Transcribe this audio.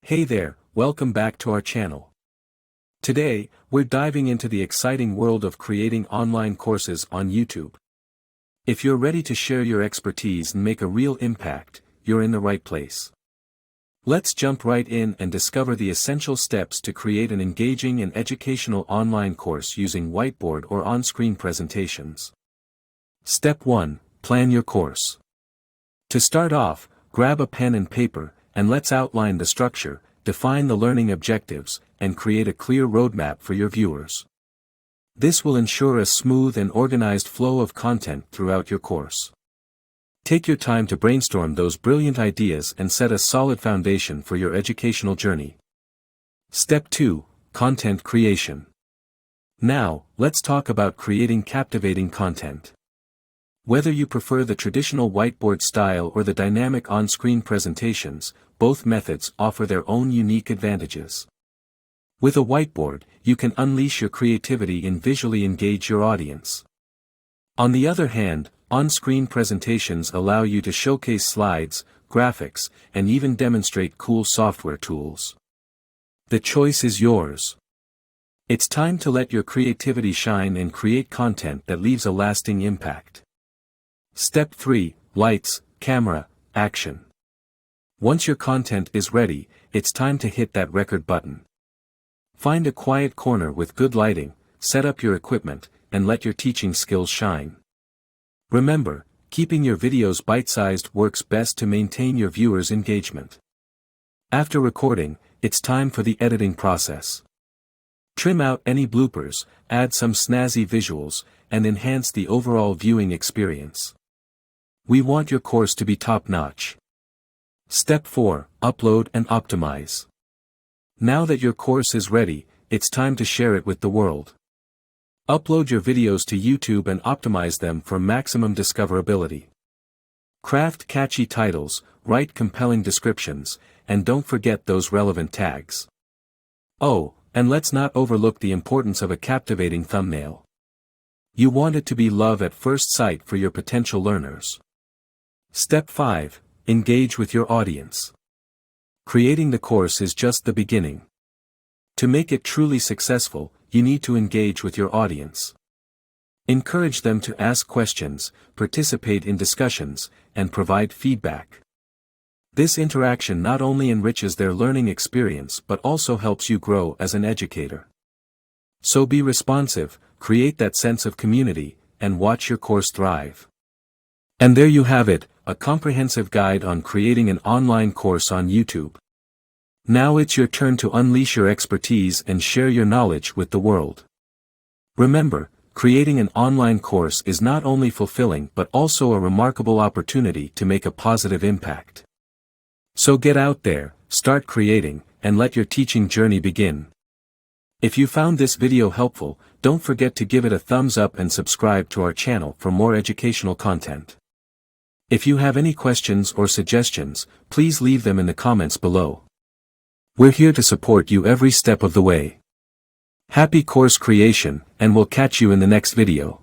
Hey there, welcome back to our channel. Today, we're diving into the exciting world of creating online courses on YouTube. If you're ready to share your expertise and make a real impact, you're in the right place. Let's jump right in and discover the essential steps to create an engaging and educational online course using whiteboard or on-screen presentations. Step 1. Plan your course. To start off, grab a pen and paper, and let's outline the structure, define the learning objectives, and create a clear roadmap for your viewers. This will ensure a smooth and organized flow of content throughout your course. Take your time to brainstorm those brilliant ideas and set a solid foundation for your educational journey. Step 2. Content creation. Now, let's talk about creating captivating content. Whether you prefer the traditional whiteboard style or the dynamic on-screen presentations, both methods offer their own unique advantages. With a whiteboard, you can unleash your creativity and visually engage your audience. On the other hand, on-screen presentations allow you to showcase slides, graphics, and even demonstrate cool software tools. The choice is yours. It's time to let your creativity shine and create content that leaves a lasting impact. Step 3. Lights, camera, action. Once your content is ready, it's time to hit that record button. Find a quiet corner with good lighting, set up your equipment, and let your teaching skills shine. Remember, keeping your videos bite-sized works best to maintain your viewers' engagement. After recording, it's time for the editing process. Trim out any bloopers, add some snazzy visuals, and enhance the overall viewing experience. We want your course to be top-notch. Step 4. Upload and optimize. Now that your course is ready, it's time to share it with the world. Upload your videos to YouTube and optimize them for maximum discoverability. Craft catchy titles, write compelling descriptions, and don't forget those relevant tags. Oh, and let's not overlook the importance of a captivating thumbnail. You want it to be love at first sight for your potential learners. Step 5. Engage with your audience. Creating the course is just the beginning. To make it truly successful, you need to engage with your audience. Encourage them to ask questions, participate in discussions, and provide feedback. This interaction not only enriches their learning experience but also helps you grow as an educator. So be responsive, create that sense of community, and watch your course thrive. And there you have it, a comprehensive guide on creating an online course on YouTube. Now it's your turn to unleash your expertise and share your knowledge with the world. Remember, creating an online course is not only fulfilling but also a remarkable opportunity to make a positive impact. So get out there, start creating, and let your teaching journey begin. If you found this video helpful, don't forget to give it a thumbs up and subscribe to our channel for more educational content. If you have any questions or suggestions, please leave them in the comments below. We're here to support you every step of the way. Happy course creation, and we'll catch you in the next video.